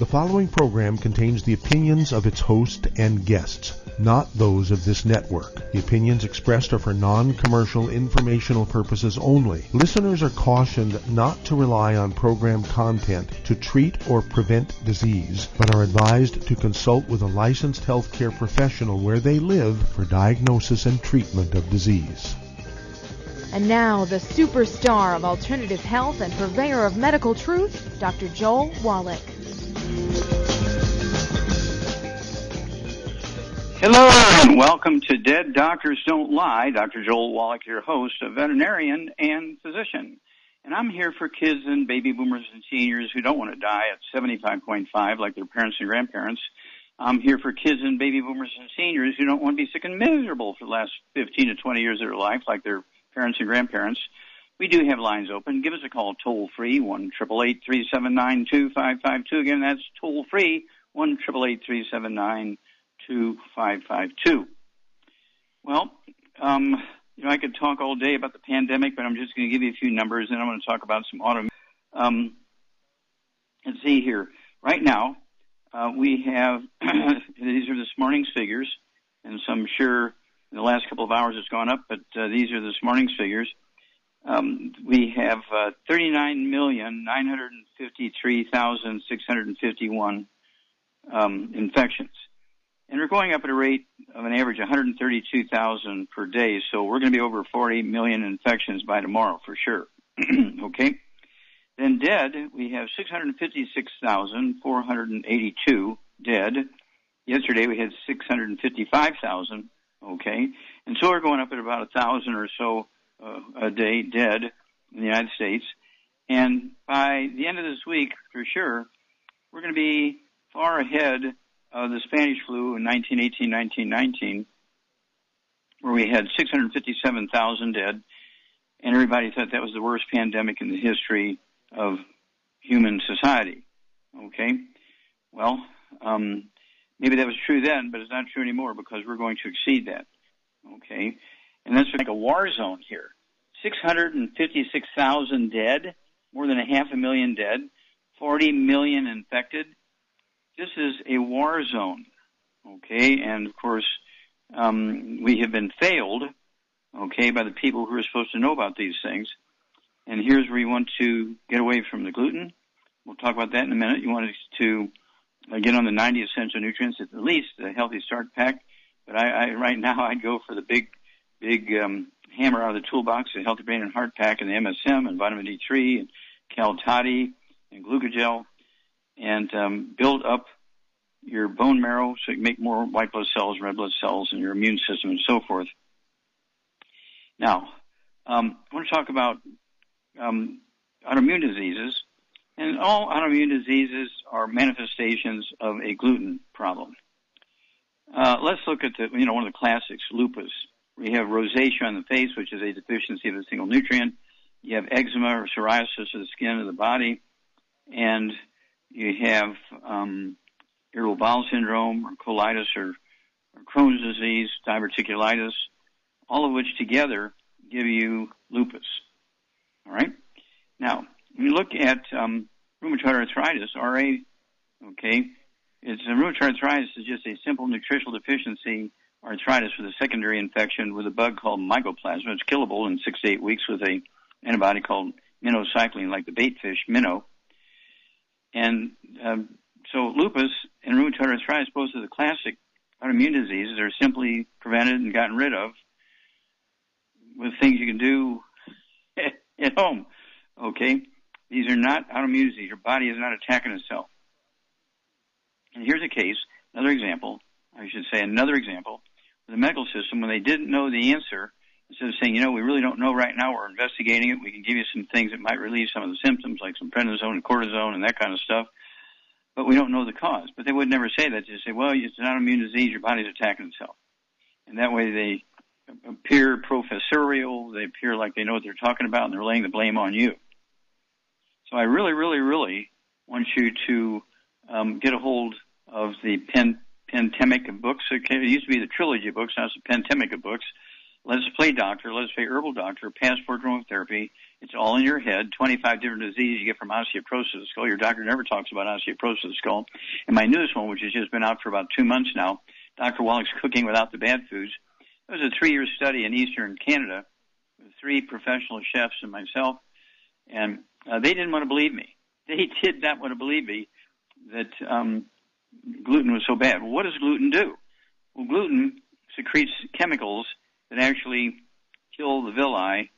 following program contains the opinions of its host and guests, not those of this network. The opinions expressed are for non-commercial informational purposes only. Listeners are cautioned not to rely on program content to treat or prevent disease, but are advised to consult with a licensed healthcare professional where they live for diagnosis and treatment of disease. And now, the superstar of alternative health and purveyor of medical truth, Dr. Joel Wallach. Hello, and welcome to Dead Doctors Don't Lie. Dr. Joel Wallach, your host, a veterinarian and physician. And I'm here for kids and baby boomers and seniors who don't want to die at 75.5 like their parents and grandparents. I'm here for kids and baby boomers and seniors who don't want to be sick and miserable for the last 15 to 20 years of their life like their parents and grandparents. We do have lines open. Give us a call toll-free, 1-888-379-2552. Again, that's toll-free, 1-888-379-2552. Well, I could talk all day about the pandemic, but I'm just going to give you a few numbers, and I'm going to talk about some autoimmune. Let's see here. Right now, we have, these are this morning's figures, and so I'm sure in the last couple of hours it's gone up, but these are this morning's figures. We have 39,953,651 infections. And we're going up at a rate of an average 132,000 per day, so we're going to be over 40 million infections by tomorrow for sure. Okay? Then dead, we have 656,482 dead. Yesterday we had 655,000. Okay, and so we're going up at about 1,000 or so a day dead in the United States. And by the end of this week, for sure, we're going to be far ahead of the Spanish flu in 1918, 1919, where we had 657,000 dead, and everybody thought that was the worst pandemic in the history of human society. Okay, well, maybe that was true then, but it's not true anymore because we're going to exceed that, okay? And that's like a war zone here. 656,000 dead, more than 500,000 dead, 40 million infected. This is a war zone, okay? And, of course, we have been failed, okay, by the people who are supposed to know about these things. And here's where you want to get away from the gluten. We'll talk about that in a minute. You want to get on the 90 essential nutrients, at least the Healthy Start Pack. But I right now I'd go for the big hammer out of the toolbox, the Healthy Brain and Heart Pack, and the MSM, and vitamin D3, and Cal-Toddy, and Glucogel, and build up your bone marrow so you can make more white blood cells, red blood cells, and your immune system, and so forth. Now, I want to talk about autoimmune diseases. And all autoimmune diseases are manifestations of a gluten problem. Let's look at one of the classics, lupus. We have rosacea on the face, which is a deficiency of a single nutrient. You have eczema or psoriasis of the skin of the body. And you have irritable bowel syndrome or colitis or Crohn's disease, diverticulitis, all of which together give you lupus. All right? Now, when you look at rheumatoid arthritis, RA, okay, rheumatoid arthritis is just a simple nutritional deficiency arthritis with a secondary infection with a bug called mycoplasma. It's killable in 6 to 8 weeks with an antibody called minocycline, like the bait fish, minnow. And so lupus and rheumatoid arthritis, both of the classic autoimmune diseases, are simply prevented and gotten rid of with things you can do at home. Okay? These are not autoimmune disease. Your body is not attacking itself. And here's a case, another example with the medical system when they didn't know the answer. Instead of saying, we really don't know right now, we're investigating it, we can give you some things that might relieve some of the symptoms, like some prednisone and cortisone and that kind of stuff, but we don't know the cause. But they would never say that. They just say, well, it's an autoimmune disease, your body's attacking itself. And that way they appear professorial, they appear like they know what they're talking about, and they're laying the blame on you. So I really, really, really want you to get a hold of the Pentemic of books. It used to be the trilogy of books, now it's the Pentemic of books. Let's Play Doctor, Let's Play Herbal Doctor, Passport Aromatherapy, It's all in your head. 25 different diseases you get from osteoporosis of the skull. Your doctor never talks about osteoporosis of the skull. And my newest one, which has just been out for about 2 months now, Dr. Wallach's Cooking Without the Bad Foods. It was a 3-year study in Eastern Canada with 3 professional chefs and myself. And they didn't want to believe me. They did not want to believe me that gluten was so bad. Well, what does gluten do? Well, gluten secretes chemicals that actually kill the villi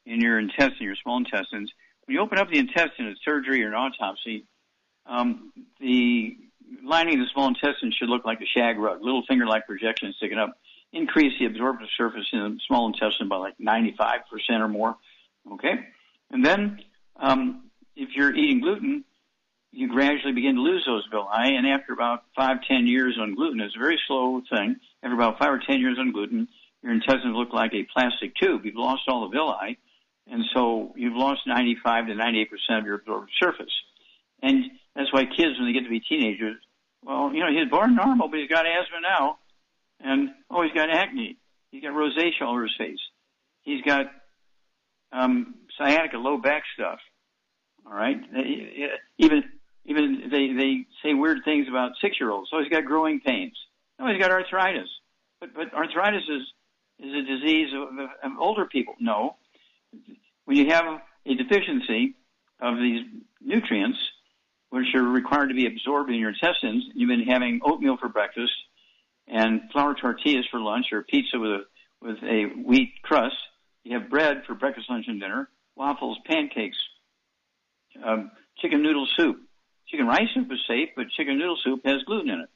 in your intestine, your small intestines. When you open up the intestine at surgery or an autopsy, the lining of the small intestine should look like a shag rug, little finger-like projection sticking up. Increase the absorptive surface in the small intestine by like 95% or more. Okay? And then if you're eating gluten, you gradually begin to lose those villi, and after about 5-10 years on gluten, it's a very slow thing. After about 5 or 10 years on gluten, your intestines look like a plastic tube. You've lost all the villi, and so you've lost 95 to 98% of your absorptive surface. And that's why kids, when they get to be teenagers, well, you know, he's born normal, but he's got asthma now, and, oh, he's got acne. He's got rosacea all over his face. He's got sciatica, low back stuff. All right? Even they say weird things about 6-year-olds. So he's got growing pains. No, he's got arthritis. But arthritis is a disease of older people. No. When you have a deficiency of these nutrients, which are required to be absorbed in your intestines, you've been having oatmeal for breakfast and flour tortillas for lunch, or pizza with a wheat crust. You have bread for breakfast, lunch, and dinner, waffles, pancakes, chicken noodle soup. Chicken rice soup is safe, but chicken noodle soup has gluten in it.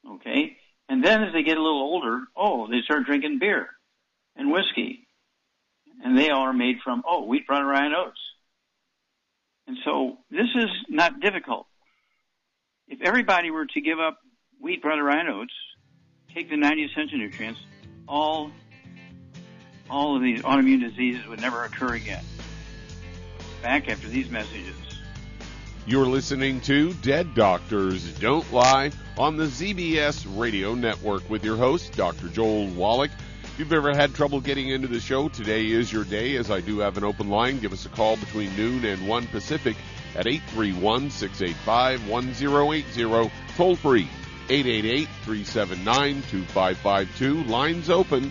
Okay? And then as they get a little older, they start drinking beer and whiskey. And they all are made from, wheat, brown, rye, and oats. And so this is not difficult. If everybody were to give up wheat, brown, rye, and oats, take the 90 essential nutrients, all of these autoimmune diseases would never occur again. Back after these messages. You're listening to Dead Doctors Don't Lie on the ZBS Radio Network with your host, Dr. Joel Wallach. If you've ever had trouble getting into the show, today is your day, as I do have an open line. Give us a call between noon and 1 Pacific at 831-685-1080. Toll free, 888-379-2552. Lines open.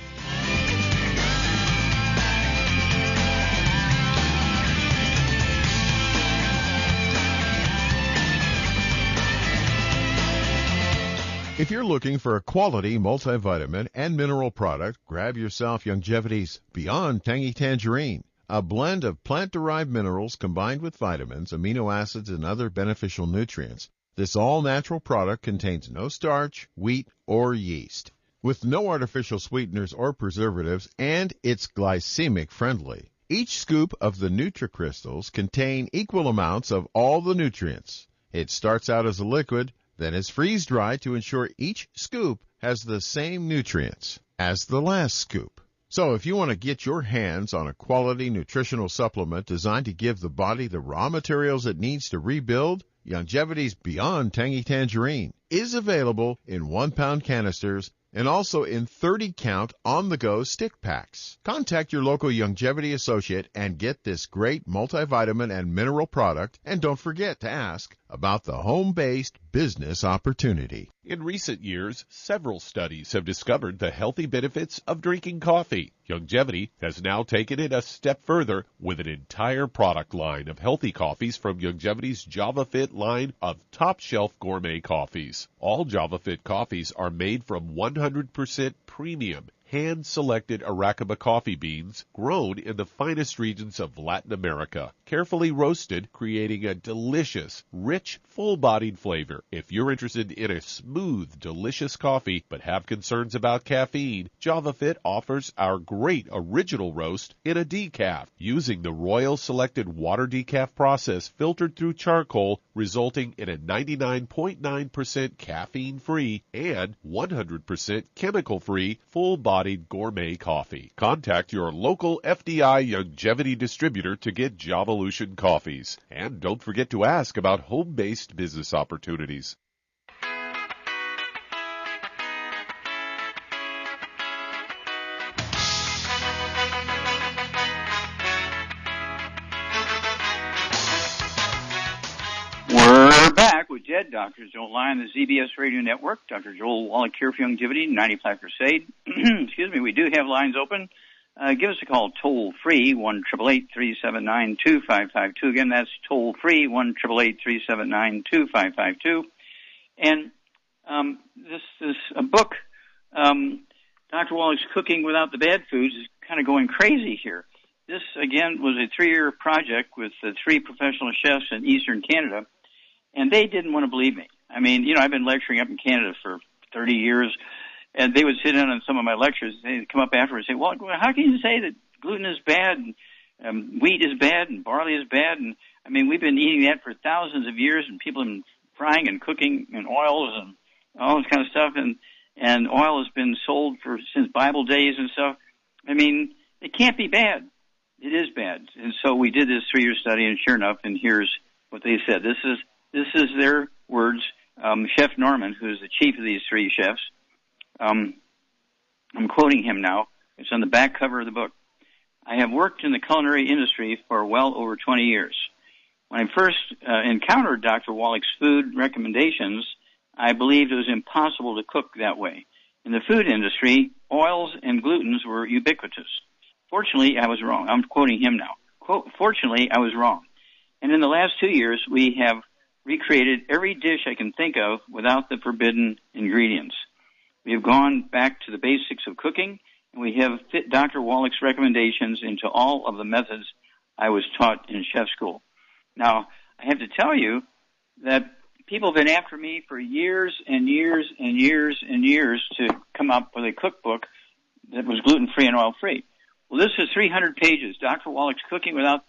If you're looking for a quality multivitamin and mineral product, grab yourself Longevity's Beyond Tangy Tangerine, a blend of plant-derived minerals combined with vitamins, amino acids, and other beneficial nutrients. This all-natural product contains no starch, wheat, or yeast, with no artificial sweeteners or preservatives, and it's glycemic friendly. Each scoop of the NutriCrystals contain equal amounts of all the nutrients. It starts out as a liquid, then is freeze-dried to ensure each scoop has the same nutrients as the last scoop. So if you want to get your hands on a quality nutritional supplement designed to give the body the raw materials it needs to rebuild, Longevity's Beyond Tangy Tangerine is available in 1-pound canisters and also in 30-count on-the-go stick packs. Contact your local Longevity associate and get this great multivitamin and mineral product, and don't forget to ask about the home-based business opportunity. In recent years, several studies have discovered the healthy benefits of drinking coffee. Longevity has now taken it a step further with an entire product line of healthy coffees from Longevity's JavaFit line of top-shelf gourmet coffees. All JavaFit coffees are made from 100% premium, hand-selected Arabica coffee beans grown in the finest regions of Latin America, carefully roasted, creating a delicious, rich, full-bodied flavor. If you're interested in a smooth, delicious coffee but have concerns about caffeine, JavaFit offers our great original roast in a decaf, using the Royal Selected Water Decaf process filtered through charcoal, resulting in a 99.9% caffeine-free and 100% chemical-free, full-bodied gourmet coffee. Contact your local FDI Longevity distributor to get Javalution coffees. And don't forget to ask about home-based business opportunities. with Jed. Doctors Don't Lie on the ZBS Radio Network. Dr. Joel Wallach here for Longevity, 95 Crusade. Excuse me, we do have lines open. Give us a call toll-free, 1-888-379-2552. Again, that's toll-free, 1-888-379-2552. And this is a book, Dr. Wallach's Cooking Without the Bad Foods, is kind of going crazy here. This, again, was a 3-year project with 3 professional chefs in Eastern Canada, and they didn't want to believe me. I mean, you know, I've been lecturing up in Canada for 30 years, and they would sit in on some of my lectures. They'd come up afterwards and say, well, how can you say that gluten is bad, and wheat is bad, and barley is bad? And I mean, we've been eating that for thousands of years, and people have been frying and cooking in oils and all this kind of stuff, and oil has been sold since Bible days and stuff. I mean, it can't be bad. It is bad. And so we did this 3-year study, and sure enough, and here's what they said. This is their words. Chef Norman, who's the chief of these 3 chefs, I'm quoting him now. It's on the back cover of the book. I have worked in the culinary industry for well over 20 years. When I first encountered Dr. Wallach's food recommendations, I believed it was impossible to cook that way. In the food industry, oils and glutens were ubiquitous. Fortunately, I was wrong. I'm quoting him now. Quote, fortunately, I was wrong. And in the last 2 years, we have recreated every dish I can think of without the forbidden ingredients. We have gone back to the basics of cooking, and we have fit Dr. Wallach's recommendations into all of the methods I was taught in chef school. Now, I have to tell you that people have been after me for years and years and years and years to come up with a cookbook that was gluten-free and oil-free. Well, this is 300 pages. Dr. Wallach's Cooking Without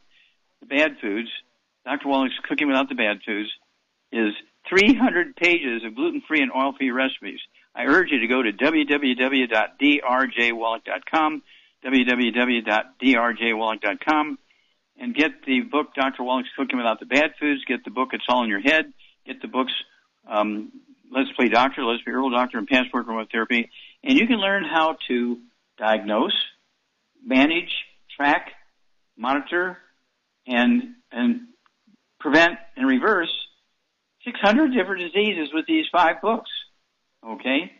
the Bad Foods. Dr. Wallach's Cooking Without the Bad Foods is 300 pages of gluten-free and oil-free recipes. I urge you to go to www.drjwallach.com, www.drjwallach.com, and get the book, Dr. Wallach's Cooking Without the Bad Foods. Get the book, It's All in Your Head. Get the books, Let's Play Doctor, Let's Be Herbal Doctor, and Passport Aromatherapy. And you can learn how to diagnose, manage, track, monitor, and prevent and reverse 600 different diseases with these 5 books. Okay?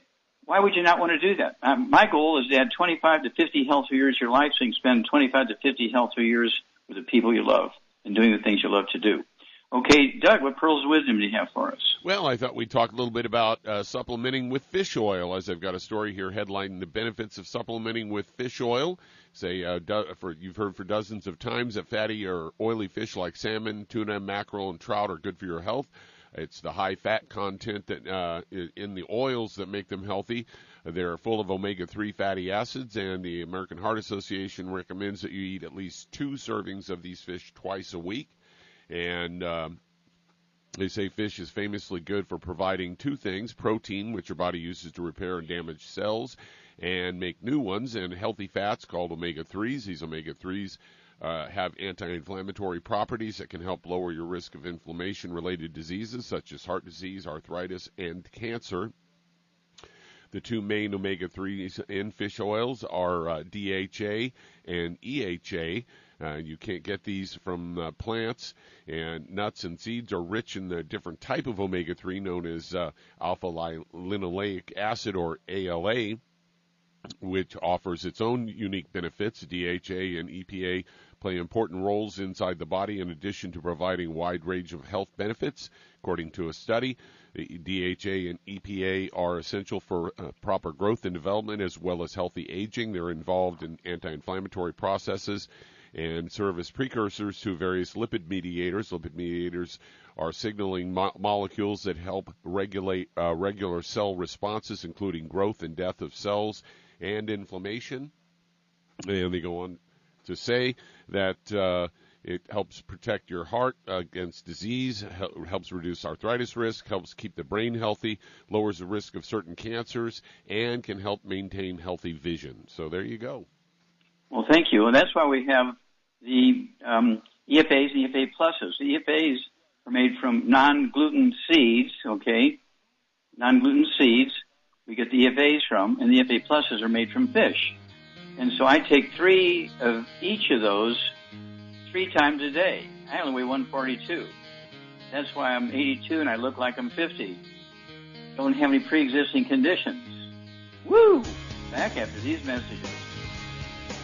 Why would you not want to do that? My goal is to add 25 to 50 healthy years to your life, so you can spend 25 to 50 healthy years with the people you love and doing the things you love to do. Okay, Doug, what pearls of wisdom do you have for us? Well, I thought we'd talk a little bit about supplementing with fish oil, as I've got a story here headlining the benefits of supplementing with fish oil. You've heard for dozens of times that fatty or oily fish like salmon, tuna, mackerel, and trout are good for your health. It's the high fat content that in the oils that make them healthy. They're full of omega-3 fatty acids, and the American Heart Association recommends that you eat at least 2 servings of these fish twice a week. And they say fish is famously good for providing 2 things: protein, which your body uses to repair and damage cells and make new ones, and healthy fats called omega-3s. These omega-3s have anti-inflammatory properties that can help lower your risk of inflammation-related diseases such as heart disease, arthritis, and cancer. The 2 main omega-3s in fish oils are DHA and EHA. You can't get these from plants, and nuts and seeds are rich in the different type of omega-3 known as alpha-linoleic acid, or ALA, which offers its own unique benefits. DHA and EPA play important roles inside the body in addition to providing a wide range of health benefits. According to a study, the DHA and EPA are essential for proper growth and development as well as healthy aging. They're involved in anti-inflammatory processes and serve as precursors to various lipid mediators. Lipid mediators are signaling molecules that help regulate regular cell responses, including growth and death of cells and inflammation. And they go on to say that it helps protect your heart against disease, helps reduce arthritis risk, helps keep the brain healthy, lowers the risk of certain cancers, and can help maintain healthy vision. So there you go. Well, thank you. And that's why we have the EFAs and EFA pluses. The EFAs are made from non-gluten seeds, okay? Non-gluten seeds we get the EFAs from, and the EFA pluses are made from fish. And so I take 3 of each of those 3 times a day. I only weigh 142. That's why I'm 82 and I look like I'm 50. Don't have any pre-existing conditions. Woo! Back after these messages.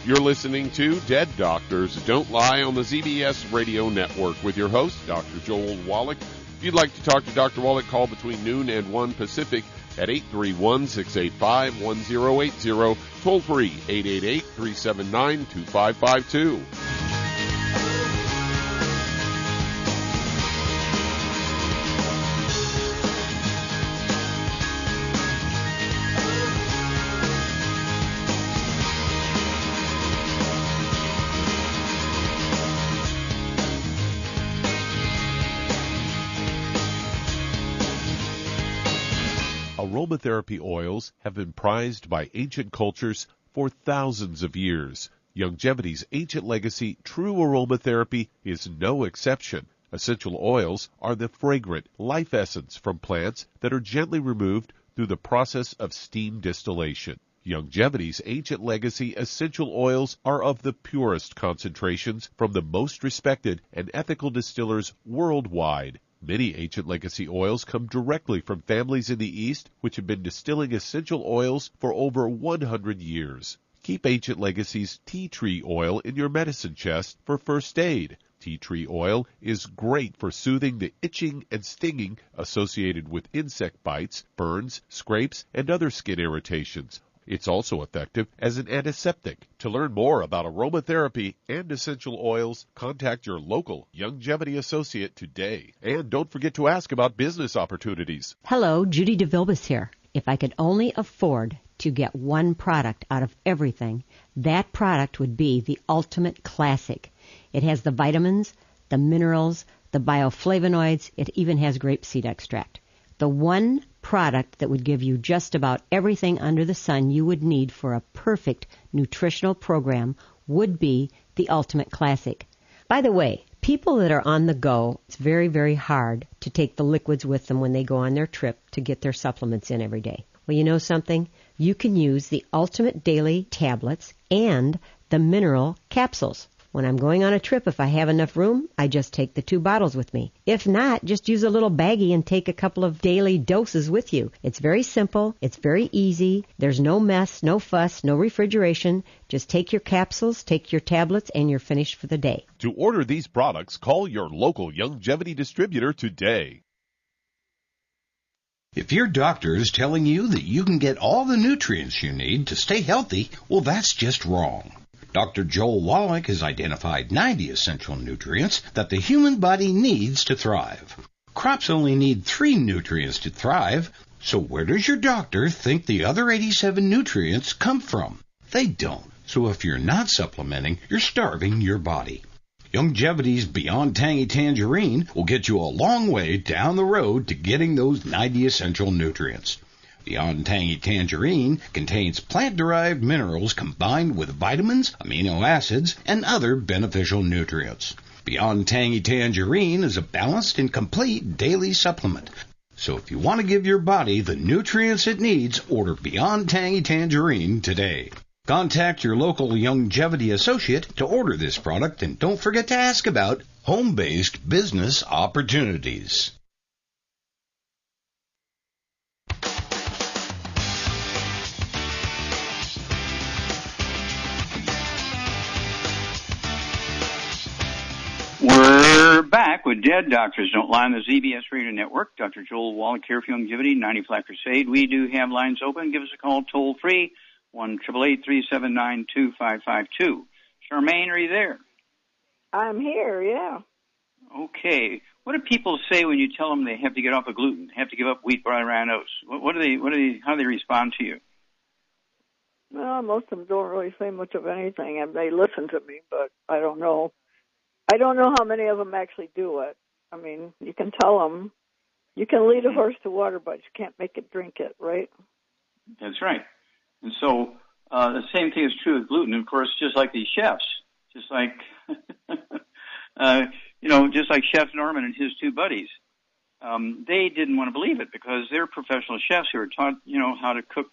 You're listening to Dead Doctors Don't Lie on the ZBS Radio Network with your host, Dr. Joel Wallach. If you'd like to talk to Dr. Wallach, call between noon and 1 Pacific at 831-685-1080, toll free 888-379-2552. Aromatherapy oils have been prized by ancient cultures for thousands of years. Longevity's ancient legacy, true aromatherapy, is no exception. Essential oils are the fragrant life essence from plants that are gently removed through the process of steam distillation. Longevity's ancient legacy essential oils are of the purest concentrations from the most respected and ethical distillers worldwide. Many ancient legacy oils come directly from families in the East which have been distilling essential oils for over 100 years. Keep Ancient Legacy's tea tree oil in your medicine chest for first aid. Tea tree oil is great for soothing the itching and stinging associated with insect bites, burns, scrapes, and other skin irritations. It's also effective as an antiseptic. To learn more about aromatherapy and essential oils, contact your local Longevity associate today. And don't forget to ask about business opportunities. Hello, Judy DeVilbus here. If I could only afford to get one product out of everything, that product would be the Ultimate Classic. It has the vitamins, the minerals, the bioflavonoids. It even has grapeseed extract. The one product that would give you just about everything under the sun you would need for a perfect nutritional program would be the Ultimate Classic. By the way, people that are on the go, it's very, very hard to take the liquids with them when they go on their trip to get their supplements in every day. Well, you know something? You can use the Ultimate Daily Tablets and the Mineral Capsules. When I'm going on a trip, if I have enough room, I just take the 2 bottles with me. If not, just use a little baggie and take a couple of daily doses with you. It's very simple. It's very easy. There's no mess, no fuss, no refrigeration. Just take your capsules, take your tablets, and you're finished for the day. To order these products, call your local Longevity distributor today. If your doctor is telling you that you can get all the nutrients you need to stay healthy, well, that's just wrong. Dr. Joel Wallach has identified 90 essential nutrients that the human body needs to thrive. Crops only need 3 nutrients to thrive, so where does your doctor think the other 87 nutrients come from? They don't. So if you're not supplementing, you're starving your body. Longevity's Beyond Tangy Tangerine will get you a long way down the road to getting those 90 essential nutrients. Beyond Tangy Tangerine contains plant-derived minerals combined with vitamins, amino acids, and other beneficial nutrients. Beyond Tangy Tangerine is a balanced and complete daily supplement. So if you want to give your body the nutrients it needs, order Beyond Tangy Tangerine today. Contact your local Longevity associate to order this product, and don't forget to ask about home-based business opportunities. We're back with Dead Doctors Don't Lie on the ZBS Radio Network. Dr. Joel Wallach here for Longevity, 90 Flat Crusade. We do have lines open. Give us a call toll free, 1-888-379-2552. Charmaine, are you there? I'm here, yeah. Okay. What do people say when you tell them they have to get off of gluten, have to give up wheat, bran, and oats? How do they respond to you? Well, most of them don't really say much of anything, and they listen to me, but I don't know. I don't know how many of them actually do it. I mean, you can tell them, you can lead a horse to water, but you can't make it drink it, right? That's right. And so the same thing is true with gluten, of course, just like these chefs, just like, just like Chef Norman and his 2 buddies. They didn't want to believe it because they're professional chefs who are taught, how to cook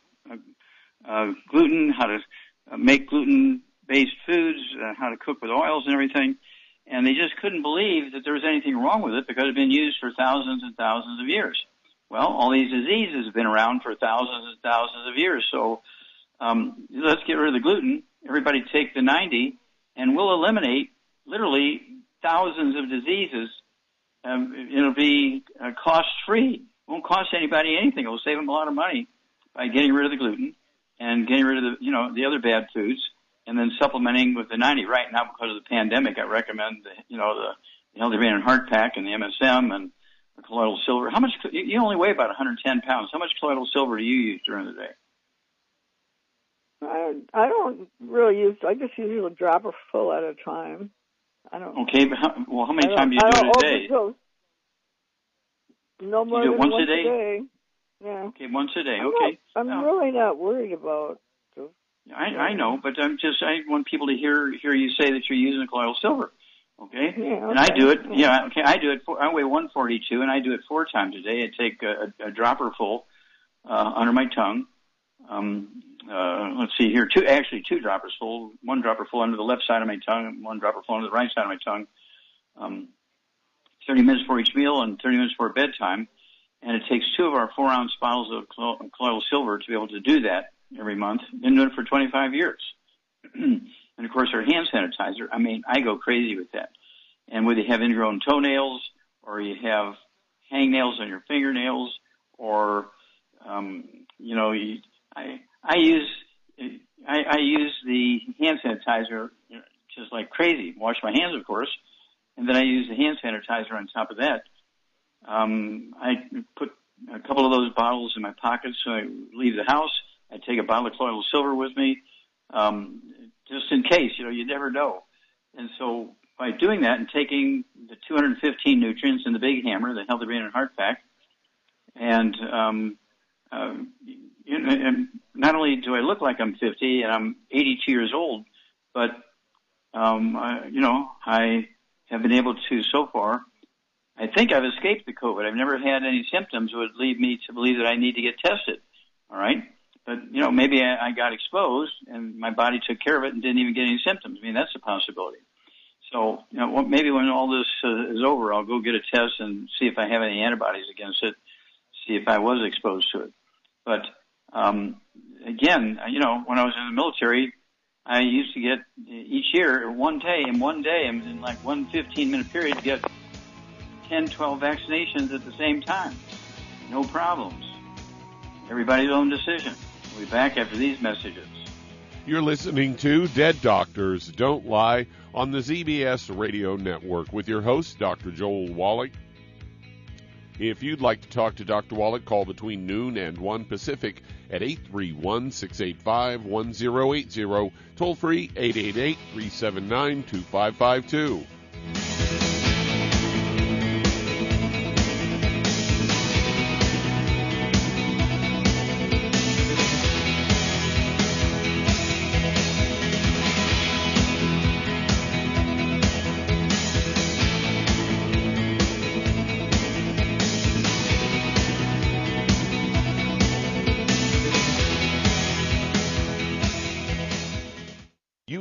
gluten, how to make gluten-based foods, how to cook with oils and everything. and they just couldn't believe that there was anything wrong with it because it had been used for thousands and thousands of years. Well, all these diseases have been around for thousands and thousands of years, so let's get rid of the gluten. Everybody take the 90, and we'll eliminate literally thousands of diseases. It'll be cost-free. It won't cost anybody anything. It will save them a lot of money by getting rid of the gluten and getting rid of the other bad foods, and then supplementing with the 90. Right now, because of the pandemic, I recommend the Healthy Brain and Heart Pack and the MSM and the colloidal silver. How much? You only weigh about 110 pounds. How much colloidal silver do you use during the day? I don't really use. I just use a dropper full at a time. I don't. Okay, but how many times do you do it a day? No more than once a day. Yeah. Okay, once a day. Okay. I'm really not worried about. I know, but I want people to hear you say that you're using colloidal silver. Okay. Yeah, okay. And I do it. Yeah. Okay. I do it. I weigh 142, and I do it 4 times a day. I take a dropper full under my tongue. Let's see here. Two droppers full. 1 dropper full under the left side of my tongue, and 1 dropper full under the right side of my tongue. 30 minutes for each meal and 30 minutes for bedtime. And it takes 2 of our 4-ounce bottles of colloidal silver to be able to do that every month. Been doing it for 25 years. And of course, our hand sanitizer. I mean, I go crazy with that. And whether you have ingrown toenails, or you have hangnails on your fingernails, or I use the hand sanitizer just like crazy. Wash my hands, of course, and then I use the hand sanitizer on top of that. I put a couple of those bottles in my pocket, so I leave the house. I take a bottle of colloidal silver with me, just in case. You never know. And so by doing that and taking the 215 nutrients in the Big Hammer, the Healthy Brain and Heart Pack, and not only do I look like I'm 50 and I'm 82 years old, but I have been able to so far. I think I've escaped the COVID. I've never had any symptoms that would lead me to believe that I need to get tested. All right. But, maybe I got exposed and my body took care of it and didn't even get any symptoms. I mean, that's a possibility. So, maybe when all this is over, I'll go get a test and see if I have any antibodies against it, see if I was exposed to it. But, again, when I was in the military, I used to get each year, one day, in like one 15-minute period, get 10, 12 vaccinations at the same time. No problems. Everybody's own decision. We'll be back after these messages. You're listening to Dead Doctors Don't Lie on the ZBS Radio Network with your host, Dr. Joel Wallach. If you'd like to talk to Dr. Wallach, call between noon and 1 Pacific at 831-685-1080, toll free 888-379-2552.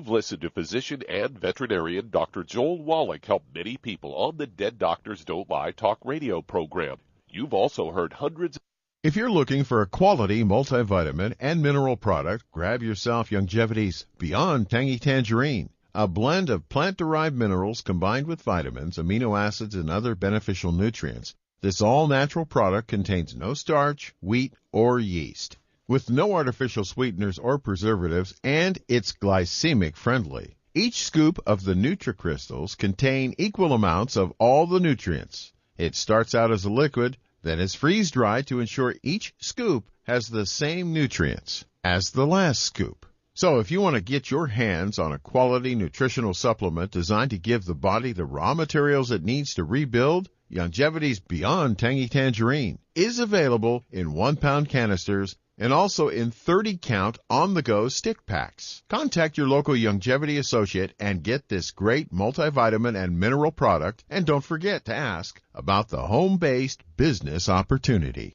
Listen to physician and veterinarian Dr. Joel Wallach help many people on the Dead Doctors Don't Lie talk radio program. You've also heard hundreds. If you're looking for a quality multivitamin and mineral product, grab yourself Longevity's Beyond Tangy Tangerine, a blend of plant-derived minerals combined with vitamins, amino acids, and other beneficial nutrients. This all-natural product contains no starch, wheat, or yeast, with no artificial sweeteners or preservatives, and it's glycemic friendly. Each scoop of the NutriCrystals contain equal amounts of all the nutrients. It starts out as a liquid, then is freeze-dried to ensure each scoop has the same nutrients as the last scoop. So if you want to get your hands on a quality nutritional supplement designed to give the body the raw materials it needs to rebuild, Longevity's Beyond Tangy Tangerine is available in 1-pound canisters and also in 30-count on-the-go stick packs. Contact your local Longevity associate and get this great multivitamin and mineral product, and don't forget to ask about the home-based business opportunity.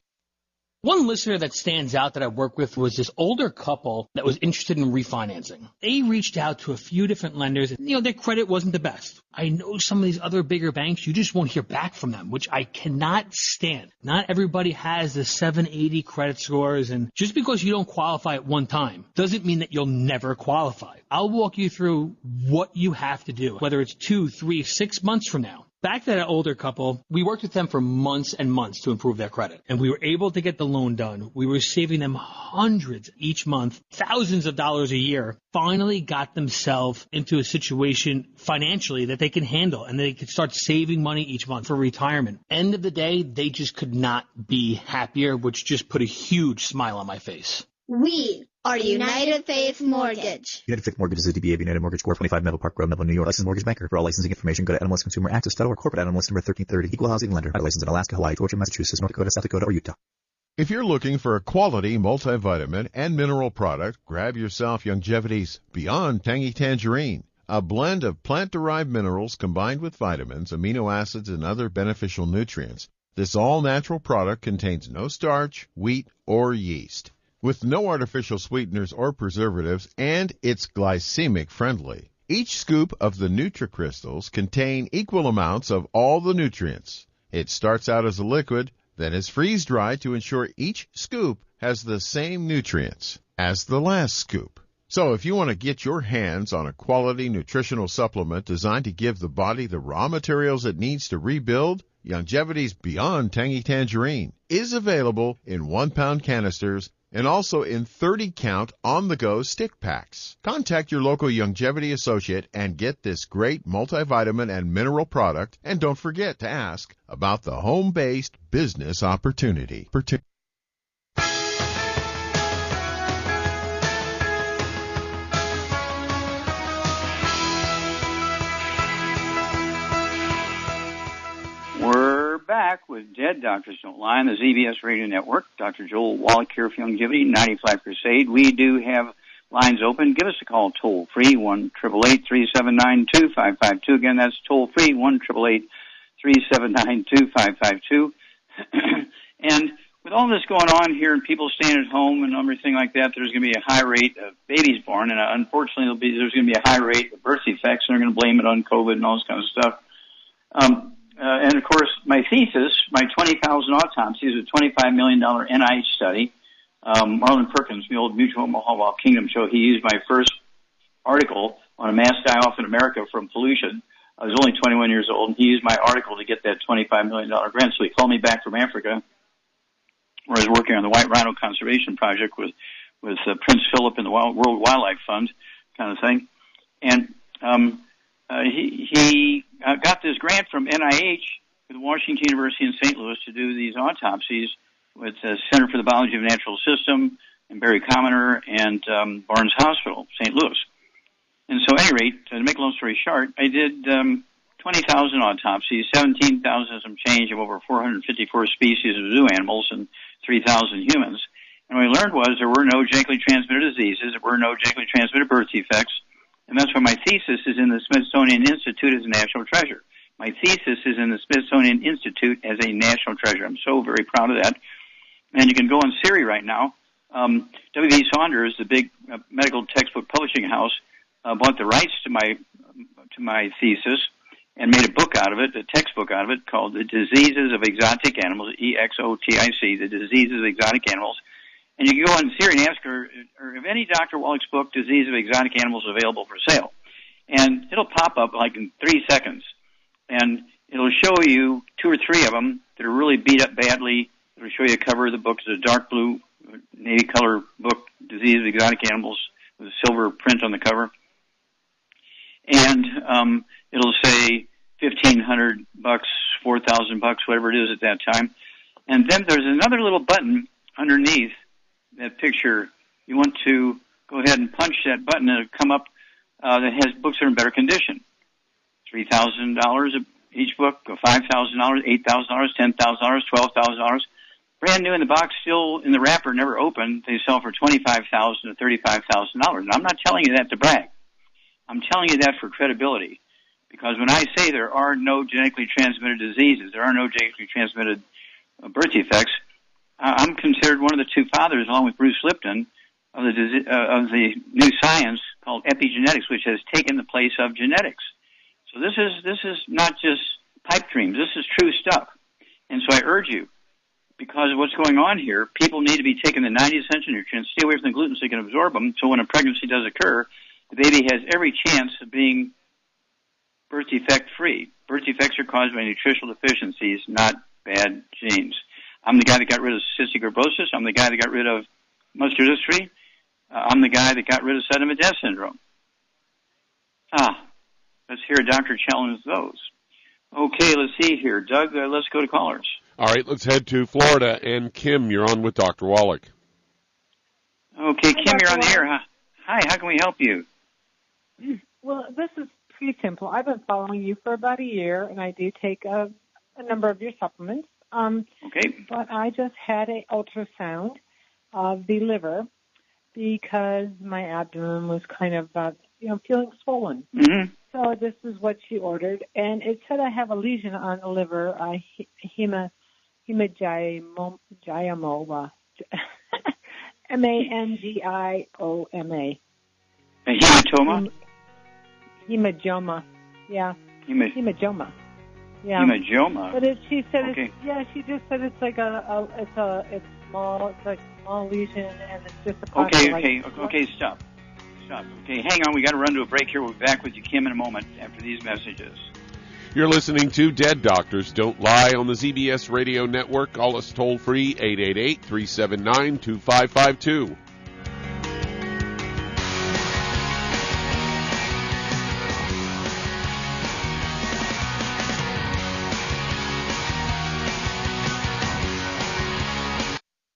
One listener that stands out that I worked with was this older couple that was interested in refinancing. They reached out to a few different lenders. Their credit wasn't the best. I know some of these other bigger banks, you just won't hear back from them, which I cannot stand. Not everybody has the 780 credit scores, and just because you don't qualify at one time doesn't mean that you'll never qualify. I'll walk you through what you have to do, whether it's 2, 3, 6 months from now. Back to that older couple, we worked with them for months and months to improve their credit, and we were able to get the loan done. We were saving them hundreds each month, thousands of dollars a year, finally got themselves into a situation financially that they can handle, and they could start saving money each month for retirement. End of the day, they just could not be happier, which just put a huge smile on my face. We are United Faith Mortgage. United Faith Mortgage is a DBA of United Mortgage Corp. 25 Melville Park Road, Melville, New York. Licensed mortgage banker. For all licensing information, go to NMLSConsumerAccess.org. Corporate NMLS number 1330. Equal housing lender. License in Alaska, Hawaii, Georgia, Massachusetts, North Dakota, South Dakota, or Utah. If you're looking for a quality multivitamin and mineral product, grab yourself Youngevity's Beyond Tangy Tangerine, a blend of plant-derived minerals combined with vitamins, amino acids, and other beneficial nutrients. This all-natural product contains no starch, wheat, or yeast, with no artificial sweeteners or preservatives, and it's glycemic friendly. Each scoop of the NutriCrystals contain equal amounts of all the nutrients. It starts out as a liquid, then is freeze-dried to ensure each scoop has the same nutrients as the last scoop. So if you want to get your hands on a quality nutritional supplement designed to give the body the raw materials it needs to rebuild, Youngevity's Beyond Tangy Tangerine is available in 1-pound canisters and also in 30-count on-the-go stick packs. Contact your local Youngevity associate and get this great multivitamin and mineral product, and don't forget to ask about the home-based business opportunity. We're back with Dead Doctors Don't Lie on the ZBS Radio Network. Dr. Joel Wallach here for Youngevity, 95 Crusade. We do have lines open. Give us a call toll-free, 1-888-379-2552. Again, that's toll-free, 1-888-379-2552. And with all this going on here and people staying at home and everything like that, there's going to be a high rate of babies born, and unfortunately there's going to be a high rate of birth defects, and they're going to blame it on COVID and all this kind of stuff. And, of course, my thesis, my 20,000 autopsies, a $25 million NIH study. Marlon Perkins, the old Mutual Omaha Kingdom show, he used my first article on a mass die-off in America from pollution. I was only 21 years old, and he used my article to get that $25 million grant. So he called me back from Africa, where I was working on the White Rhino Conservation Project with Prince Philip and the World Wildlife Fund kind of thing. And he got this grant from NIH with Washington University in St. Louis to do these autopsies with the Center for the Biology of the Natural System and Barry Commoner and Barnes Hospital, St. Louis. And so, at any rate, to make a long story short, I did 20,000 autopsies, 17,000 some change of over 454 species of zoo animals and 3,000 humans. And what I learned was there were no genetically transmitted diseases, there were no genetically transmitted birth defects, and that's why my thesis is in the Smithsonian Institute as a national treasure. My thesis is in the Smithsonian Institute as a national treasure. I'm so very proud of that. And you can go on Siri right now. W.B. Saunders, the big medical textbook publishing house, bought the rights to my thesis and made a book out of it, a textbook out of it, called The Diseases of Exotic Animals, EXOTIC, The Diseases of Exotic Animals. And you can go on Siri and ask her, if any Dr. Wallach's book, Disease of Exotic Animals, is available for sale. And it'll pop up like in 3 seconds. And it'll show you 2 or 3 of them that are really beat up badly. It'll show you a cover of the book. It's a dark blue, navy color book, Disease of Exotic Animals, with a silver print on the cover. And it'll say $1,500, $4,000, whatever it is at that time. And then there's another little button underneath that picture. You want to go ahead and punch that button, and it'll come up that has books that are in better condition. $3,000 each book, $5,000, $8,000, $10,000, $12,000. Brand new in the box, still in the wrapper, never opened. They sell for $25,000 to $35,000. And I'm not telling you that to brag. I'm telling you that for credibility. Because when I say there are no genetically transmitted diseases, there are no genetically transmitted birth defects, I'm considered one of the two fathers, along with Bruce Lipton, of the new science called epigenetics, which has taken the place of genetics. So this is not just pipe dreams. This is true stuff. And so I urge you, because of what's going on here, people need to be taking the 90 essential nutrients, stay away from the gluten so you can absorb them, so when a pregnancy does occur, the baby has every chance of being birth defect free. Birth defects are caused by nutritional deficiencies, not bad genes. I'm the guy that got rid of cystic fibrosis. I'm the guy that got rid of muscular dystrophy. I'm the guy that got rid of sudden death syndrome. Let's hear a doctor challenge those. Okay, let's see here. Doug, let's go to callers. All right, let's head to Florida. And Kim, you're on with Dr. Wallach. Okay, Kim, you're on the air. Hi, how can we help you? Well, this is pretty simple. I've been following you for about a year, and I do take a number of your supplements. Okay. But I just had an ultrasound of the liver because my abdomen was kind of, feeling swollen. Mm-hmm. So this is what she ordered, and it said I have a lesion on the liver, hemangioma, M-A-N-G-I-O-M-A. A hematoma? Hemangioma, yeah. Hemangioma. Yeah. Hemangioma. But she said okay. She just said it's like it's small lesion, and it's just a part Okay, stop. Okay, hang on, we got to run to a break here. We'll be back with you, Kim, in a moment after these messages. You're listening to Dead Doctors Don't Lie on the ZBS Radio Network. Call us toll free, 888-379-2552.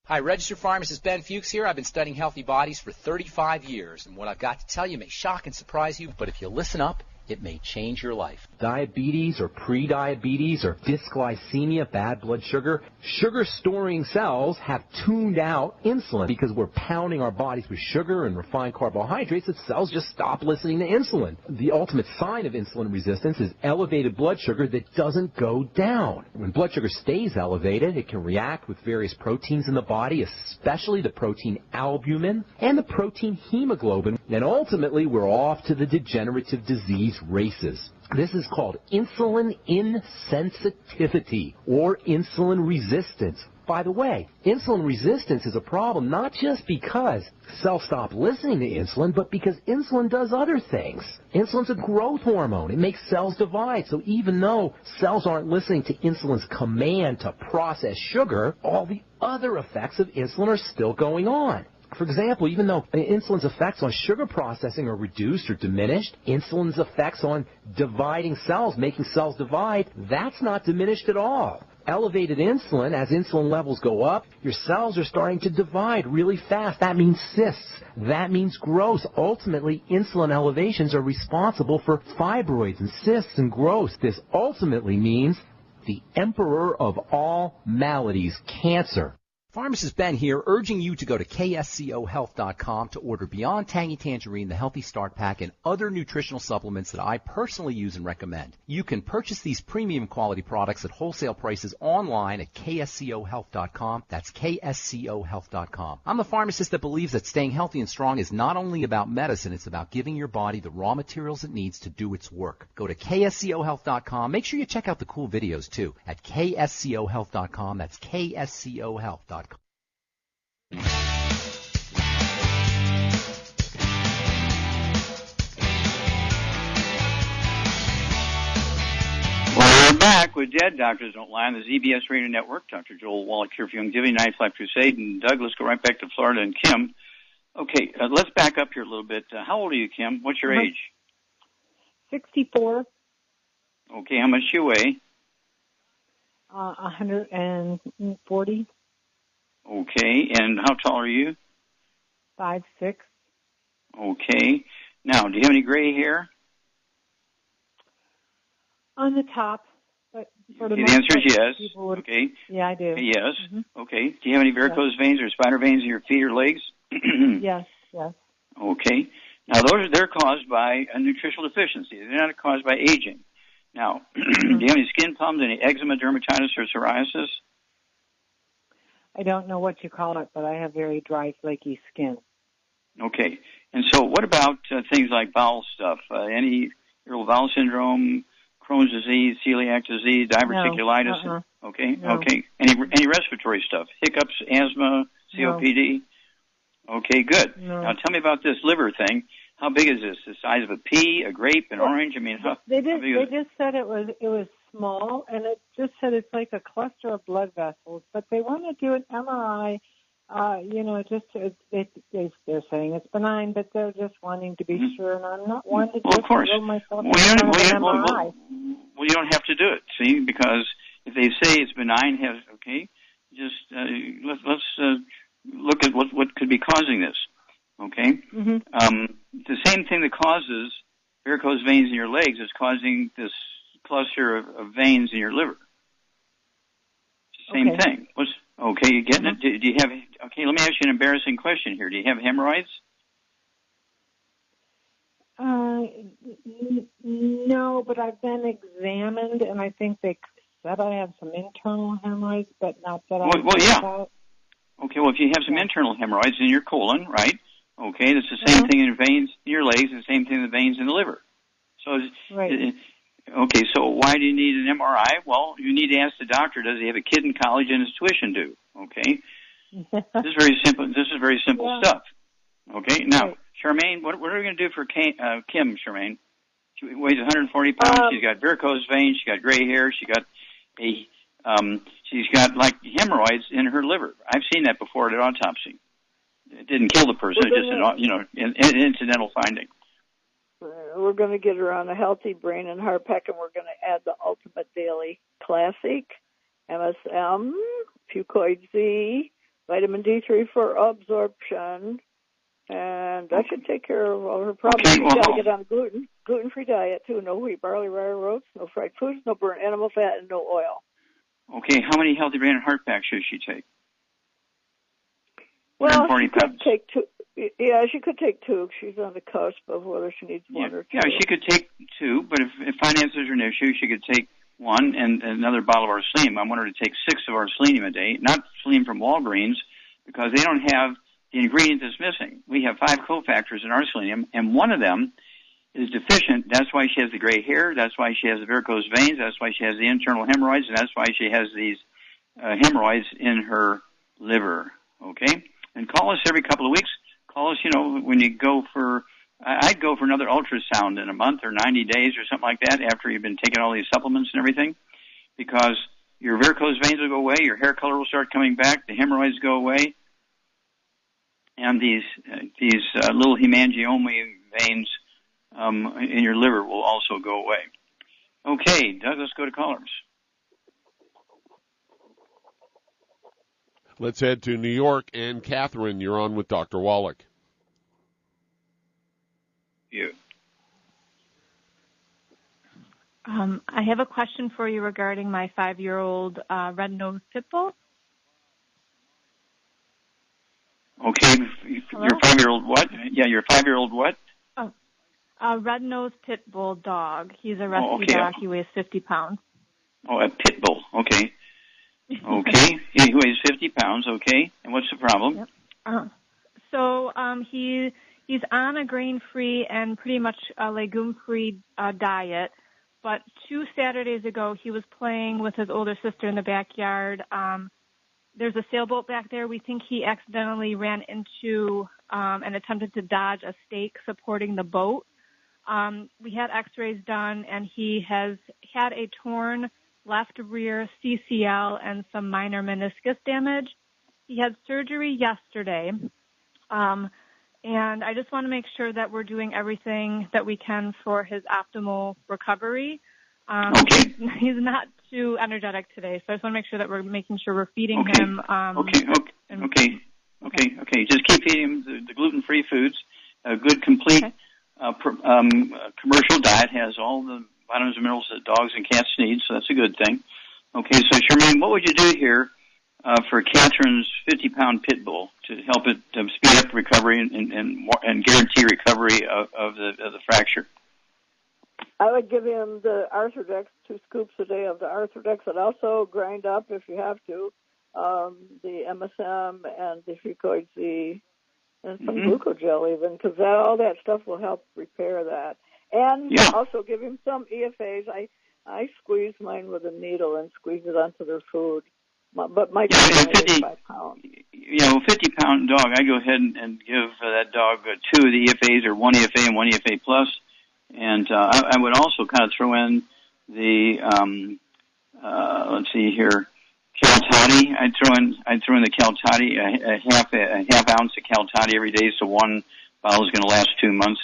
Hi, registered pharmacist Ben Fuchs here. I've been studying healthy bodies for 35 years, and what I've got to tell you may shock and surprise you, but if you listen up, it may change your life. Diabetes or pre-diabetes or dysglycemia, bad blood sugar. Sugar-storing cells have tuned out insulin because we're pounding our bodies with sugar and refined carbohydrates that cells just stop listening to insulin. The ultimate sign of insulin resistance is elevated blood sugar that doesn't go down. When blood sugar stays elevated, it can react with various proteins in the body, especially the protein albumin and the protein hemoglobin. And ultimately, we're off to the degenerative disease races. This is called insulin insensitivity or insulin resistance. By the way, insulin resistance is a problem not just because cells stop listening to insulin, but because insulin does other things. Insulin's a growth hormone. It makes cells divide. So even though cells aren't listening to insulin's command to process sugar, all the other effects of insulin are still going on. For example, even though insulin's effects on sugar processing are reduced or diminished, insulin's effects on dividing cells, making cells divide, that's not diminished at all. Elevated insulin, as insulin levels go up, your cells are starting to divide really fast. That means cysts. That means growth. Ultimately, insulin elevations are responsible for fibroids and cysts and growth. This ultimately means the emperor of all maladies, cancer. Pharmacist Ben here, urging you to go to kscohealth.com to order Beyond Tangy Tangerine, the Healthy Start Pack, and other nutritional supplements that I personally use and recommend. You can purchase these premium quality products at wholesale prices online at kscohealth.com. That's kscohealth.com. I'm the pharmacist that believes that staying healthy and strong is not only about medicine, it's about giving your body the raw materials it needs to do its work. Go to kscohealth.com. Make sure you check out the cool videos, too, at kscohealth.com. That's kscohealth.com. We're back with Dead Doctors Don't Lie on the ZBS Radio Network. Dr. Joel Wallach here for Youngevity, Night Life Crusade. And Doug, let's go right back to Florida and Kim. Okay, let's back up here a little bit. How old are you, Kim? What's your age? 64. Okay, how much do you weigh? 140. Okay, and how tall are you? 5'6". Okay. Now, do you have any gray hair? On the top, but for the okay, the answer is yes. Okay. Yeah, I do. Okay, yes. Mm-hmm. Okay. Do you have any varicose veins or spider veins in your feet or legs? Yes. Okay. Now, they're caused by a nutritional deficiency. They're not caused by aging. Now, do you have any skin problems, any eczema, dermatitis, or psoriasis? I I don't know what you call it, but I have very dry, flaky skin. Okay. And so what about things like bowel stuff? Any irritable bowel syndrome, Crohn's disease, celiac disease, diverticulitis? No. Okay. No. Okay. Any respiratory stuff? Hiccups, asthma, COPD? No. Okay, good. No. Now tell me about this liver thing. How big is this? The size of a pea, a grape, an orange? I mean, they just said it was small, and it just said it's like a cluster of blood vessels. But they want to do an MRI. They're saying it's benign, but they're just wanting to be sure. And I'm not one to just throw myself in front of an MRI. Well, you don't have to do it. See, because if they say it's benign, just let's look at what could be causing this. Okay. Mm-hmm. The same thing that causes varicose veins in your legs is causing this cluster of veins in your liver. Same thing. Okay, you getting it? Do you have? Okay, let me ask you an embarrassing question here. Do you have hemorrhoids? No, but I've been examined, and I think they said I have some internal hemorrhoids, but not that I know about. Okay, well, if you have some internal hemorrhoids in your colon, right? Okay, it's the same thing in veins in your legs, the same thing in the veins in the liver. So, okay, so why do you need an MRI? Well, you need to ask the doctor, does he have a kid in college and his tuition due? Okay? This is very simple. This is very simple stuff. Okay? Now, Charmaine, what are we going to do for Kim, Charmaine? She weighs 140 pounds. She's got varicose veins. She's got gray hair. She's got like hemorrhoids in her liver. I've seen that before at an autopsy. It didn't kill the person. It's just an incidental finding. We're going to get her on a healthy brain and heart pack, and we're going to add the Ultimate Daily Classic, MSM, Fucoid Z, vitamin D3 for absorption, and that should take care of all her problems. You've got to get on a gluten-free diet, too. No wheat, barley, rye, oats, no fried foods, no burnt animal fat, and no oil. Okay, how many healthy brain and heart packs should she take? Well, she could take two. Yeah, she could take two. She's on the cusp of whether she needs one or two. Yeah, she could take two, but if finances are an issue, she could take one and another bottle of our selenium. I want her to take 6 of our selenium a day, not selenium from Walgreens, because they don't have the ingredient that's missing. We have 5 cofactors in our selenium, and one of them is deficient. That's why she has the gray hair. That's why she has the varicose veins. That's why she has the internal hemorrhoids, and that's why she has these hemorrhoids in her liver. Okay? And call us every couple of weeks. Call us, when you go for, I'd go for another ultrasound in a month or 90 days or something like that after you've been taking all these supplements and everything, because your varicose veins will go away, your hair color will start coming back, the hemorrhoids go away, and these little hemangioma veins in your liver will also go away. Okay, Doug, let's go to callers. Let's head to New York. And Catherine, you're on with Dr. Wallach. You. I have a question for you regarding my 5-year-old red-nosed pit bull. Okay, your 5-year-old what? Yeah, your 5-year-old what? Oh, a red-nosed pit bull dog. He's a rescue dog. He weighs 50 pounds. Oh, a pit bull. Okay. Okay, he weighs 50 pounds, okay. And what's the problem? Yep. So he's on a grain-free and pretty much a legume-free diet, but 2 Saturdays ago he was playing with his older sister in the backyard. There's a sailboat back there. We think he accidentally ran into and attempted to dodge a stake supporting the boat. We had x-rays done, and he has had a torn left rear CCL and some minor meniscus damage. He had surgery yesterday, and I just want to make sure that we're doing everything that we can for his optimal recovery. He's not too energetic today, so I just want to make sure that we're making sure we're feeding him. Okay. Just keep feeding him the gluten-free foods. A good, complete commercial diet has all the vitamins and minerals that dogs and cats need, so that's a good thing. Okay, so Charmaine, what would you do here for Catherine's 50-pound pit bull to help it speed up recovery and guarantee recovery of the fracture? I would give him the Arthrodex, 2 scoops a day of the Arthrodex, and also grind up, if you have to, the MSM and the Fucoid Z and some glucogel even, because all that stuff will help repair that. And also give him some EFAs. I squeeze mine with a needle and squeeze it onto their food. But my dog is 5 pounds. 50-pound dog, I go ahead and give that dog 2 of the EFAs, or 1 EFA and 1 EFA plus. And I would also kind of throw in the, let's see here, Cal-Toddy. I'd throw in the Cal-Toddy, a half ounce of Cal-Toddy every day, so 1 bottle is going to last 2 months,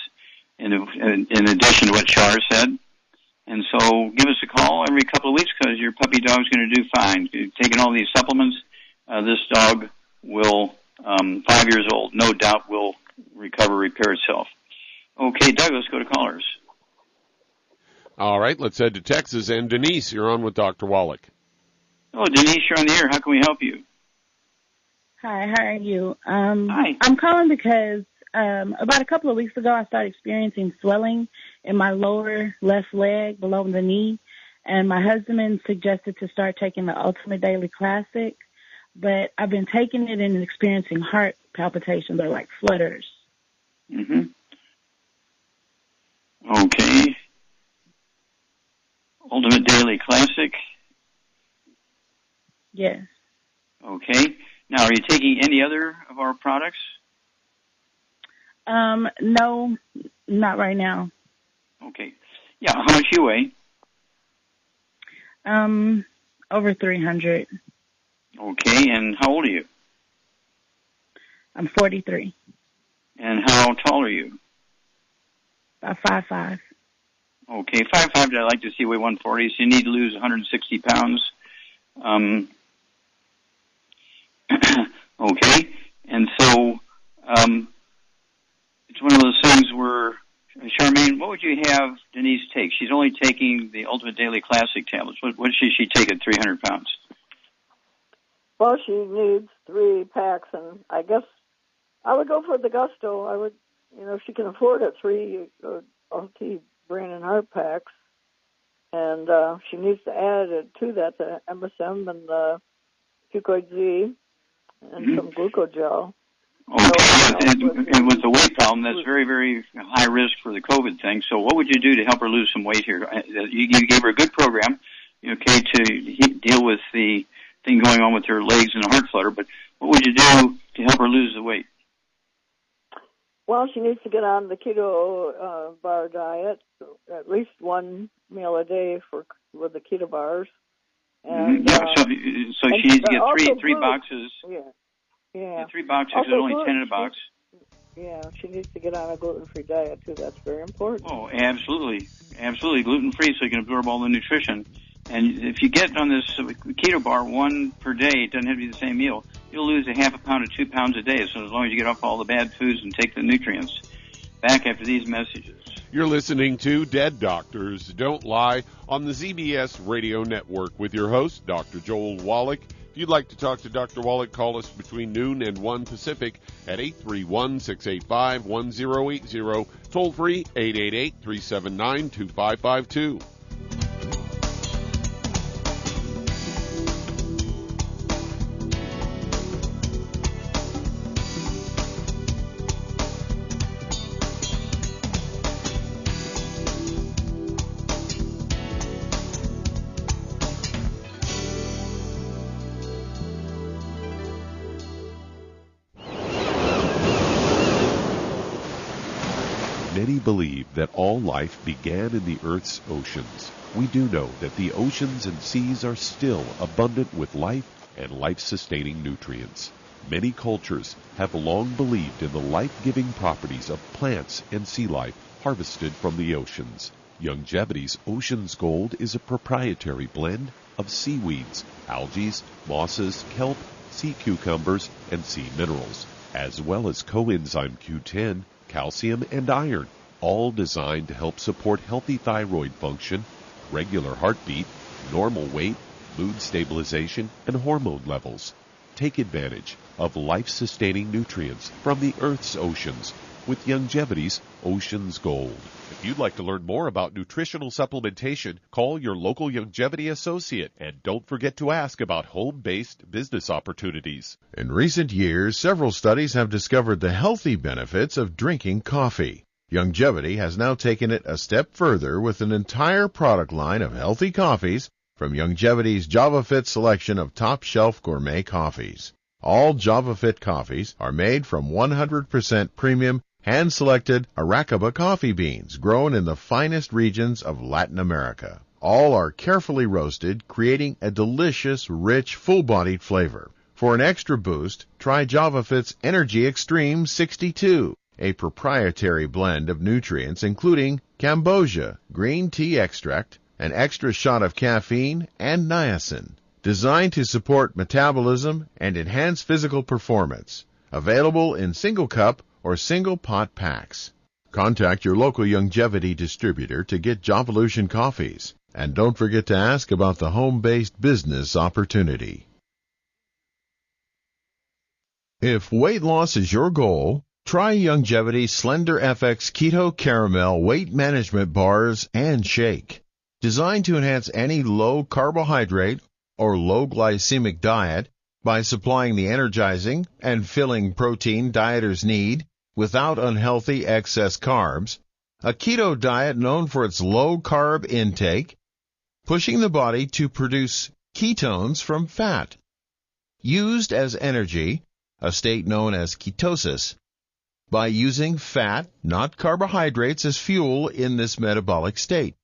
in addition to what Char said. And so give us a call every couple of weeks, because your puppy dog's going to do fine. Taking all these supplements, this dog will, 5 years old, no doubt will repair itself. Okay, Doug, let's go to callers. All right, let's head to Texas. And Denise, you're on with Dr. Wallach. Oh, Denise, you're on the air. How can we help you? Hi, how are you? Hi. I'm calling because about a couple of weeks ago, I started experiencing swelling in my lower left leg below the knee, and my husband suggested to start taking the Ultimate Daily Classic, but I've been taking it and experiencing heart palpitations or like flutters. Okay. Ultimate Daily Classic. Yes. Okay. Now, are you taking any other of our products? No, not right now. Okay. Yeah, how much you weigh? Over 300. Okay, and how old are you? I'm 43. And how tall are you? About 5'5". Okay, 5'5", I'd like to see you weigh 140, so you need to lose 160 pounds. Okay, and so it's one of those things where, Charmaine, what would you have Denise take? She's only taking the Ultimate Daily Classic tablets. What should she take at 300 pounds? Well, she needs 3 packs, and I guess I would go for the Gusto. I would, if she can afford it, 3 LT brain and heart packs. And she needs to add to that the MSM and the Fucoid Z and some glucogel. Okay, and with the weight problem, that's very, very high risk for the COVID thing. So what would you do to help her lose some weight here? You gave her a good program, okay, to deal with the thing going on with her legs and the heart flutter, but what would you do to help her lose the weight? Well, she needs to get on the keto bar diet, so at least 1 meal a day with the keto bars. And, so she needs to get three boxes. Yeah. 3 boxes, Also, there's only 10 in a box. Yeah, she needs to get on a gluten-free diet, too. That's very important. Oh, absolutely. Absolutely. Gluten-free so you can absorb all the nutrition. And if you get on this keto bar 1 per day, it doesn't have to be the same meal, you'll lose a half a pound to 2 pounds a day. So as long as you get off all the bad foods and take the nutrients. Back after these messages. You're listening to Dead Doctors Don't Lie on the ZBS Radio Network with your host, Dr. Joel Wallach. If you'd like to talk to Dr. Wallach, call us between noon and 1 Pacific at 831-685-1080, toll free 888-379-2552. Many believe that all life began in the Earth's oceans. We do know that the oceans and seas are still abundant with life and life-sustaining nutrients. Many cultures have long believed in the life-giving properties of plants and sea life harvested from the oceans. Youngevity's Ocean's Gold is a proprietary blend of seaweeds, algae, mosses, kelp, sea cucumbers, and sea minerals, as well as coenzyme Q10, calcium, and iron, all designed to help support healthy thyroid function, regular heartbeat, normal weight, mood stabilization, and hormone levels. Take advantage of life-sustaining nutrients from the Earth's oceans with Youngevity's Ocean's Gold. you'd like to learn more about nutritional supplementation, call your local Youngevity associate, and don't forget to ask about home-based business opportunities. In recent years, several studies have discovered the healthy benefits of drinking coffee. Youngevity has now taken it a step further with an entire product line of healthy coffees from Youngevity's JavaFit selection of top-shelf gourmet coffees. All JavaFit coffees are made from 100% premium, hand-selected Arabica coffee beans grown in the finest regions of Latin America. All are carefully roasted, creating a delicious, rich, full-bodied flavor. For an extra boost, try JavaFit's Energy Extreme 62, a proprietary blend of nutrients including Cambogia, green tea extract, an extra shot of caffeine, and niacin, designed to support metabolism and enhance physical performance. Available in single cup or single pot packs. Contact your local Youngevity distributor to get Jovolution coffees. And don't forget to ask about the home-based business opportunity. If weight loss is your goal, try Youngevity's Slender FX Keto Caramel Weight Management Bars and Shake. Designed to enhance any low-carbohydrate or low-glycemic diet by supplying the energizing and filling protein dieters need without unhealthy excess carbs, a keto diet known for its low-carb intake, pushing the body to produce ketones from fat. Used as energy, a state known as ketosis, by using fat, not carbohydrates, as fuel in this metabolic state.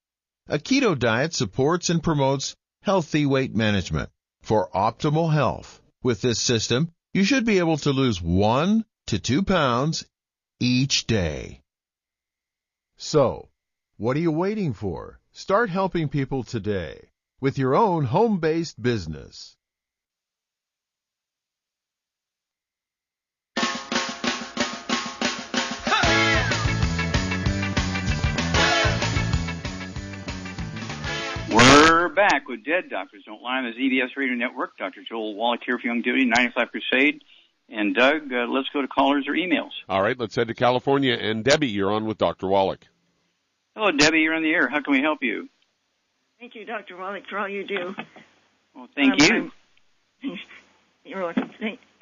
A keto diet supports and promotes healthy weight management. For optimal health, with this system, you should be able to lose 1 to 2 pounds each day. So, what are you waiting for? Start helping people today with your own home-based business. We're back with Dead Doctors Don't Lie on the ZBS Radio Network. Dr. Joel Wallach here for Youngevity, 95 Crusade. And Doug, let's go to callers or emails. All right, let's head to California. And Debbie, you're on with Dr. Wallach. Hello, Debbie. You're on the air. How can we help you? Thank you, Dr. Wallach, for all you do. Well, thank you. You're welcome.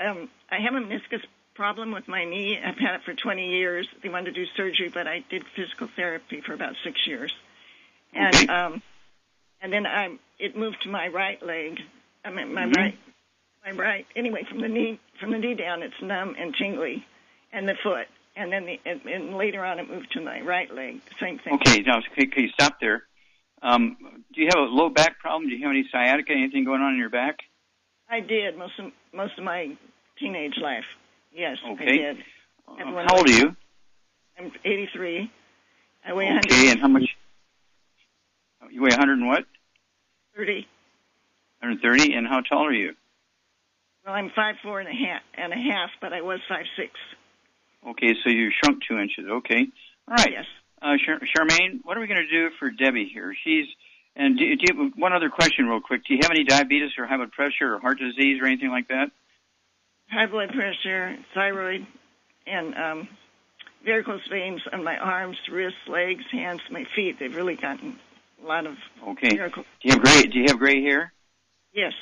I have a meniscus problem with my knee. I've had it for 20 years. They wanted to do surgery, but I did physical therapy for about 6 years. Okay. And then it moved to my right leg. I mean, my right. Anyway, from the knee down, it's numb and tingly, and the foot. And then and later on, it moved to my right leg. Same thing. Okay, now can you stop there? Do you have a low back problem? Do you have any sciatica? Anything going on in your back? I did most of my teenage life. Yes, okay. I did. How old are you? I'm 83. I weigh 100. Okay, and how much? You weigh 100 and what? 30. 130, and how tall are you? Well, I'm 5'4" and a half, but I was 5'6". Okay, so you shrunk 2 inches. Okay, all right. Yes. Charmaine, what are we going to do for Debbie here? And do you have one other question, real quick? Do you have any diabetes or high blood pressure or heart disease or anything like that? High blood pressure, thyroid, and varicose veins on my arms, wrists, legs, hands, my feet. They've really gotten a lot of varicose. Do you have gray hair? Yes.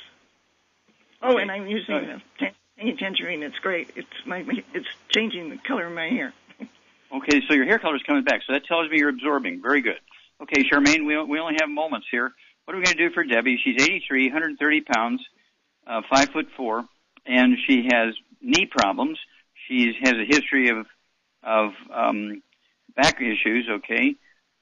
Oh, and I'm using the tangerine. It's great. It's changing the color of my hair. Okay, so your hair color is coming back. So that tells me you're absorbing. Very good. Okay, Charmaine, we only have moments here. What are we going to do for Debbie? She's 83, 130 pounds, 5'4", and she has knee problems. She has a history of back issues. Okay,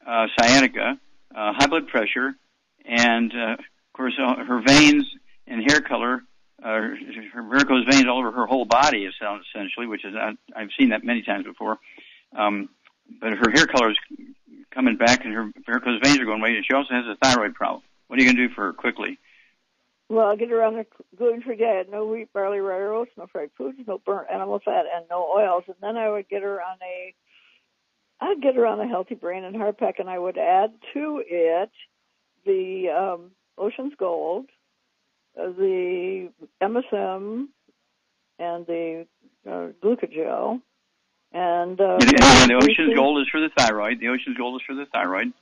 sciatica, high blood pressure, and of course her veins and hair color. Her varicose veins all over her whole body, essentially, which is I've seen that many times before. But her hair color is coming back, and her varicose veins are going away. And she also has a thyroid problem. What are you going to do for her quickly? Well, I'll get her on a gluten-free diet: no wheat, barley, rye, or oats, no fried foods, no burnt animal fat, and no oils. And then I would get her on a healthy brain and heart pack, and I would add to it the Ocean's Gold, the MSM, and the glucogel, And the Ocean's Gold is for the thyroid. The Ocean's Gold is for the thyroid.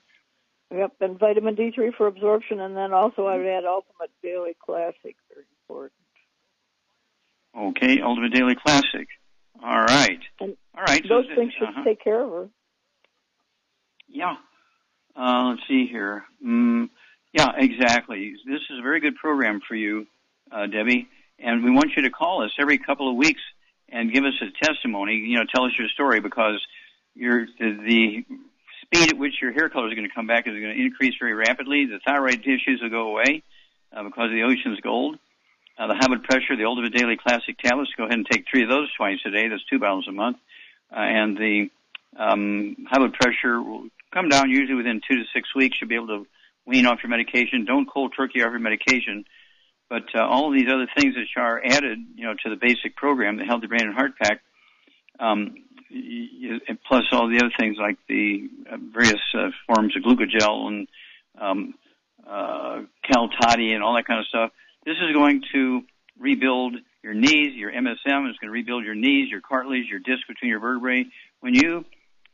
Yep, and vitamin D3 for absorption, and then also I would add Ultimate Daily Classic, very important. Okay, Ultimate Daily Classic. All right. And all right. Those things should take care of her. Yeah. Let's see here. Yeah, exactly. This is a very good program for you, Debbie, and we want you to call us every couple of weeks and give us a testimony. Tell us your story, because the speed at which your hair color is going to come back is going to increase very rapidly. The thyroid issues will go away because of the Ocean's Gold. The high blood pressure, the Ultimate Daily Classic tablets, go ahead and take 3 of those twice a day. That's 2 bottles a month. And the high blood pressure will come down usually within 2 to 6 weeks. You'll be able to wean off your medication. Don't cold turkey off your medication. But all of these other things that are added, to the basic program, the Healthy Brain and Heart Pack, plus all the other things like the various forms of glucogel and Cal-Toddy and all that kind of stuff. This is going to rebuild your knees, your MSM. It's going to rebuild your knees, your cartilage, your disc between your vertebrae. When you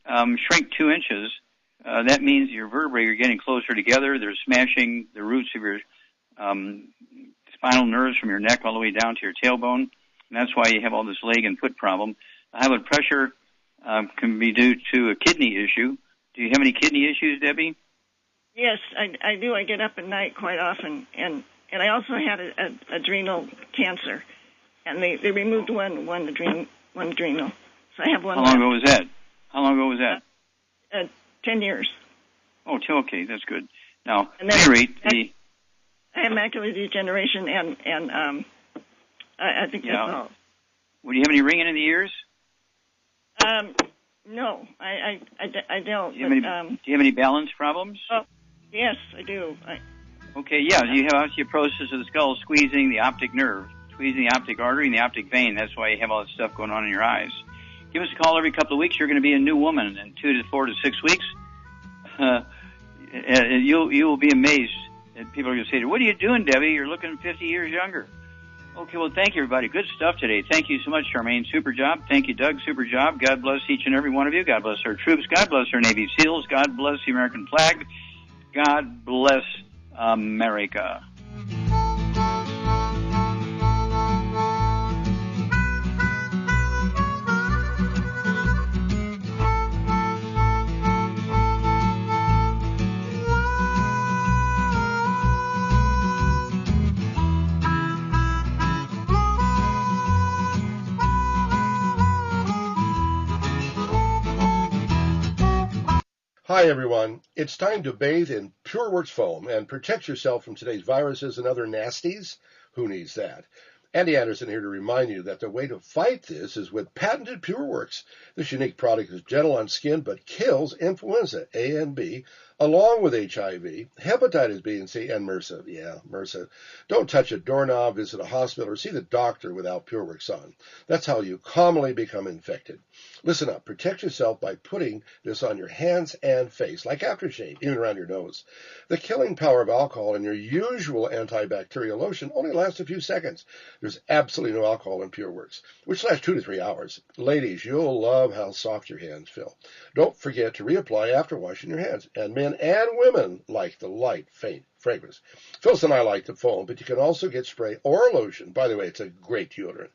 shrink 2 inches, that means your vertebrae are getting closer together. They're smashing the roots of your spinal nerves from your neck all the way down to your tailbone. And that's why you have all this leg and foot problem. High blood pressure can be due to a kidney issue. Do you have any kidney issues, Debbie? Yes, I do. I get up at night quite often, and I also had a adrenal cancer, and they removed one adrenal. So I have one. How long ago was that? How long ago was that? 10 years. Oh, okay, that's good. Now, at any rate, I have macular degeneration, and I think that's all. Would you have any ringing in the ears? No, I don't. Do you have any balance problems? Oh, yes, I do. Okay, yeah, you have osteoporosis of the skull, squeezing the optic nerve, squeezing the optic artery and the optic vein. That's why you have all this stuff going on in your eyes. Give us a call every couple of weeks. You're going to be a new woman in 2 to 4 to 6 weeks. You will be amazed. And people are going to say, "What are you doing, Debbie? You're looking 50 years younger." Okay, well, thank you, everybody. Good stuff today. Thank you so much, Charmaine. Super job. Thank you, Doug. Super job. God bless each and every one of you. God bless our troops. God bless our Navy SEALs. God bless the American flag. God bless America. Hi, everyone. It's time to bathe in PureWorks foam and protect yourself from today's viruses and other nasties. Who needs that? Andy Anderson here to remind you that the way to fight this is with patented PureWorks. This unique product is gentle on skin but kills influenza A and B, along with HIV, hepatitis B and C, and MRSA. Yeah, MRSA. Don't touch a doorknob, visit a hospital, or see the doctor without PureWorks on. That's how you commonly become infected. Listen up. Protect yourself by putting this on your hands and face, like aftershave, even around your nose. The killing power of alcohol in your usual antibacterial lotion only lasts a few seconds. There's absolutely no alcohol in PureWorks, which lasts 2 to 3 hours. Ladies, you'll love how soft your hands feel. Don't forget to reapply after washing your hands. And men and women like the light, faint fragrance. Phyllis and I like the foam, but you can also get spray or lotion. By the way, it's a great deodorant.